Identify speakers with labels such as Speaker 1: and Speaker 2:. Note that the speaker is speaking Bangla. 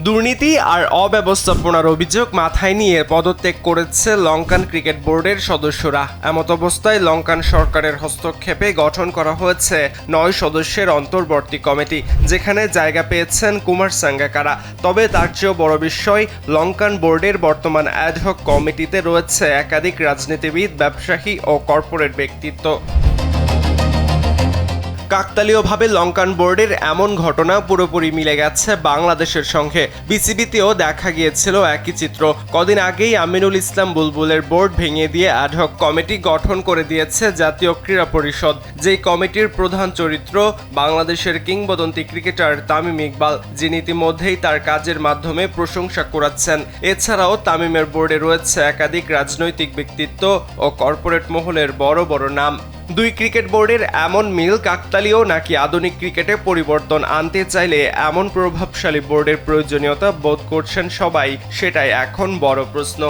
Speaker 1: দুর্নীতি আর অব্যবস্থাপনার অভিযোগ মাথায় নিয়ে পদত্যাগ করেছে লঙ্কান ক্রিকেট বোর্ডের সদস্যরা। এমত অবস্থায় লঙ্কান সরকারের হস্তক্ষেপে গঠন করা হয়েছে 9 সদস্যের অন্তর্বর্তী কমিটি, যেখানে জায়গা পেয়েছেন কুমার সাঙ্গাকারা। তবে তার চেয়েও বড় বিষয়, লঙ্কান বোর্ডের বর্তমান অ্যাডহক কমিটিতে রয়েছে একাধিক রাজনীতিবিদ, ব্যবসায়ী ও কর্পোরেট ব্যক্তিত্ব। কাকতালীয়ভাবে লঙ্কান বোর্ডের এমন ঘটনা পুরোপুরি মিলে গেছে বাংলাদেশের সঙ্গে। বিসিবিতেও দেখা গিয়েছিল একই চিত্র। কদিন আগেই আমিনুল ইসলাম বুলবুলের বোর্ড ভেঙে দিয়ে অ্যাডহক কমিটি গঠন করে দিয়েছে জাতীয় ক্রীড়া পরিষদ, যেই কমিটির প্রধান চরিত্র বাংলাদেশের কিংবদন্তি ক্রিকেটার তামিম ইকবাল, যিনি ইতিমধ্যেই তার কাজের মাধ্যমে প্রশংসা কুড়াচ্ছেন। এছাড়াও তামিমের বোর্ডে রয়েছে একাধিক রাজনৈতিক ব্যক্তিত্ব ও কর্পোরেট মহলের বড় বড় নাম। দুই ক্রিকেট বোর্ডের এমন মিল কাকতালীয় নাকি আধুনিক ক্রিকেটে পরিবর্তন আনতে চাইলে এমন প্রভাবশালী বোর্ডের প্রয়োজনীয়তা বোধ করছেন সবাই, সেটাই এখন বড় প্রশ্ন।